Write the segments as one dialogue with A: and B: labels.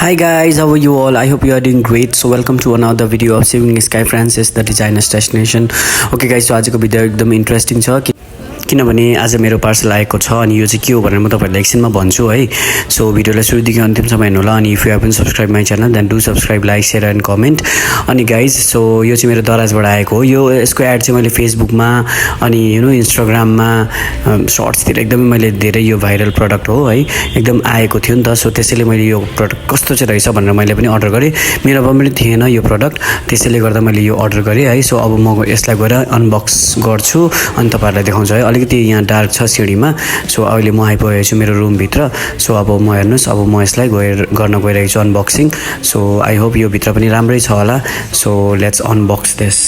A: Hi guys, how are you all? I hope you are doing great. So welcome to another video of Saving Sky Francis, the designer's destination. Okay guys, so आजको video एकदम interesting छ किनभने आज मेरो parcel आएको छ अनि यो चाहिँ के हो भनेर म तपाईहरुलाई एकछिनमा भन्छु है. सो भिडियोलाई सुरुदेखि अन्तिमसम्म हेर्नु होला अनि if you haven't subscribe my channel then do subscribe, like, share and comment. अनि गाइज सो यो चाहिँ मेरो दराजबाट आएको हो. यसको एड चाहिँ मैले फेसबुकमा अनि इन्स्टाग्राममा सर्ट्सतिर एकदमै मैले धेरै यो भाइरल प्रडक्ट हो है एकदम आएको थियो नि त. सो त्यसैले मैले यो प्रडक्ट कस्तो चाहिँ रहेछ भनेर मैले पनि अर्डर गरेँ. मेरोमा पनि थिएन यो प्रडक्ट, त्यसैले गर्दा मैले यो अर्डर गरेँ है. सो अब म यसलाई गएर अनबक्स गर्छु अनि तपाईहरुलाई देखाउँछु है. अलिकति यहाँ डार्क छ सिडीमा. सो अहिले म आइपुगेको छु मेरो रुमभित्र. सो अब म हेर्नुस्, अब म यसलाई गर्न गइरहेको छु अनबक्सिङ. सो आई होप यो भित्र पनि राम्रै छ होला. So let's unbox this.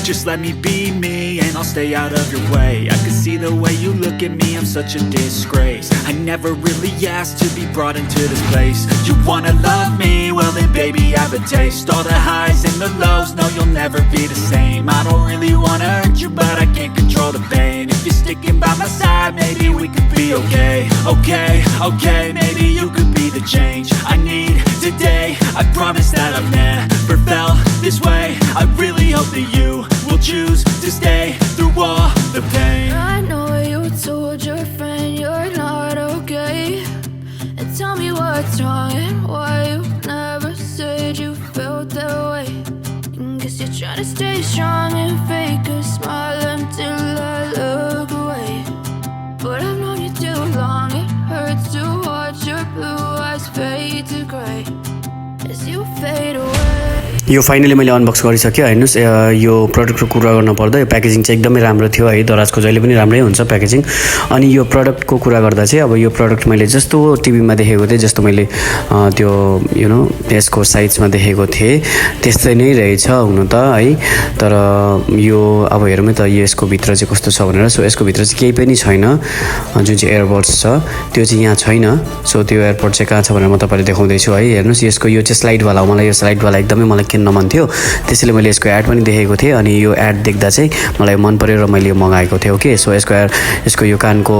B: Just let me be me and I'll stay out of your way. I can see the way you look at me, I'm such a disgrace. I never really asked to be brought into this place. You wanna love me? Well then baby I have a taste. All the highs and the lows, no you'll never be the same. I don't really wanna hurt you but I can't control the pain. If you're sticking by my side, maybe we could be okay. Okay, maybe you could be the change I need today. I promise that I've never felt this way. I really hope that you will choose to stay through all the pain.
C: I know you told your friend you're not okay, and tell me what's wrong and why you never said you felt that way. Guess you're trying to stay strong and fake a smile until I look away. But I've known you too long, it hurts to watch your blue eyes fade to gray as you fade away.
A: यो finally मैले unbox गरिसकेँ. हेर्नुस्, यो प्रडक्टको कुरा गर्न पर्दा यो प्याकेजिङ चाहिँ एकदमै राम्रो थियो है. दराजको जहिले पनि राम्रै हुन्छ प्याकेजिङ. अनि यो प्रडक्टको कुरा गर्दा चाहिँ अब यो प्रडक्ट मैले जस्तो टिभीमा देखेको थिएँ, जस्तो मैले त्यो त्यसको साइजमा देखेको थिएँ त्यस्तै नै रहेछ हुनु त है. तर यो अब हेरौँ त यसको भित्र चाहिँ कस्तो छ भनेर. सो यसको भित्र चाहिँ केही पनि छैन. जुन चाहिँ एयरबड्स छ त्यो चाहिँ यहाँ छैन. सो त्यो एयरपोर्ट चाहिँ कहाँ छ भनेर म तपाईँलाई देखाउँदैछु है. हेर्नुहोस्, यसको यो चाहिँ स्लाइडवाला हो. मलाई यो स्लाइडवाला एकदमै मलाई किन्न मन थियो, त्यसैले मैले यसको एड पनि देखेको थिएँ. अनि यो एड देख्दा चाहिँ मलाई मन पर्यो र मैले यो मगाएको थिएँ. ओके, सो यसको यो कानको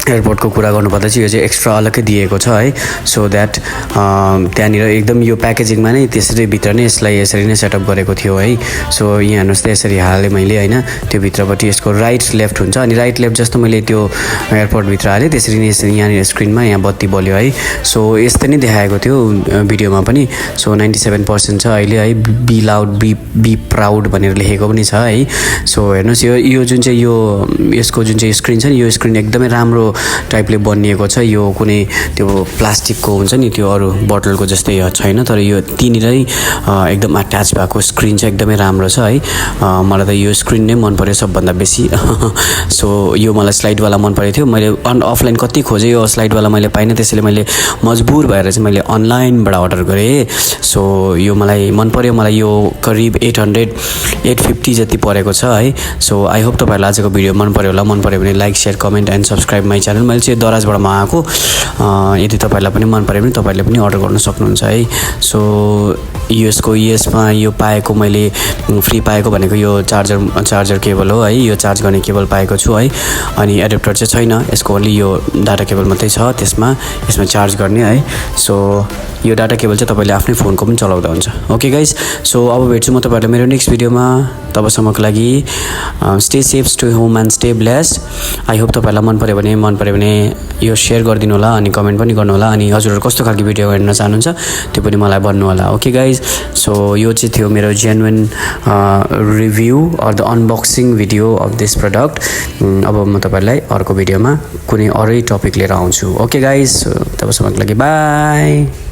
A: एयरपोर्टको कुरा गर्नुपर्दा चाहिँ यो चाहिँ एक्स्ट्रा अलग्गै दिएको छ है. सो द्याट त्यहाँनिर एकदम यो प्याकेजिङमा नै त्यसरी भित्र नै यसलाई यसरी नै सेटअप गरेको थियो है. सो यहाँ हेर्नुहोस् त यसरी हालेँ मैले होइन. त्यो भित्रपट्टि यसको राइट लेफ्ट हुन्छ अनि राइट लेफ्ट जस्तो मैले त्यो एयरपोर्टभित्र हालेँ त्यसरी नै यसरी यहाँनिर स्क्रिनमा यहाँ बत्ती बल्यो है. सो यस्तै नै देखाएको थियो भिडियोमा पनि. सो 97% छ अहिले है. बी लाउड बी प्राउड भनेर लेखेको पनि छ है. सो हेर्नुहोस्, यो जुन चाहिँ यसको जुन चाहिँ स्क्रिन छ नि, यो स्क्रिन एकदमै राम्रो टाइपले बनिएको छ. यो कुनै त्यो प्लास्टिकको हुन्छ नि त्यो अरू बोतलको जस्तै छैन, तर यो त्यहीँनिरै एकदम अट्याच भएको स्क्रिन चाहिँ एकदमै राम्रो छ है. मलाई त यो स्क्रिन नै मन पर्यो सबभन्दा बेसी. सो यो मलाई स्लाइडवाला मन परेको थियो. मैले अफलाइन कति खोजेँ, यो स्लाइडवाला मैले पाइनँ, त्यसैले मैले मजबुर भएर चाहिँ मैले अनलाइनबाट अर्डर गरेँ. सो यो मलाई मन पर्यो. मलाई यो करिब 850 जति परेको छ है. सो आई होप तपाईँहरूलाई आजको भिडियो मन पर्यो होला. मन पर्यो भने like, share, comment and subscribe my channel. मैले चाहिँ दराजबाट मगाएको. यदि तपाईँहरूलाई पनि मन पर्यो भने तपाईँले पनि अर्डर गर्न सक्नुहुन्छ है. सो यसमा यो पाएको मैले फ्री पाएको भनेको यो चार्जर केबल हो है. यो चार्ज गर्ने केबल पाएको छु है. अनि एडाप्टर चाहिँ छैन, यसको ओन्ली यो डाटा केबल मात्रै छ यसमा चार्ज गर्ने है. सो यो डाटा केबल चाहिँ तपाईँले आफ्नै फोनको पनि चलाउँदा हुन्छ. ओके गाइज, सो अब भेट्छु म तपाईँहरूलाई मेरो नेक्स्ट भिडियोमा. तबसम्मको लागि stay safe, stay home and stay blessed. I hope तपाईँहरूलाई मन पर्यो भने यो सेयर गरिदिनु होला अनि कमेन्ट पनि गर्नु होला. अनि हजुरहरू कस्तो खालको भिडियो हेर्न चाहनुहुन्छ त्यो पनि मलाई भन्नु होला. ओके गाइज, सो यो चाहिँ थियो मेरो genuine review or the unboxing video of this product. अब म तपाईँहरूलाई अर्को भिडियोमा कुनै अरू टपिक लिएर आउँछु. ओके गाइज, तबसम्मको लागि बाई.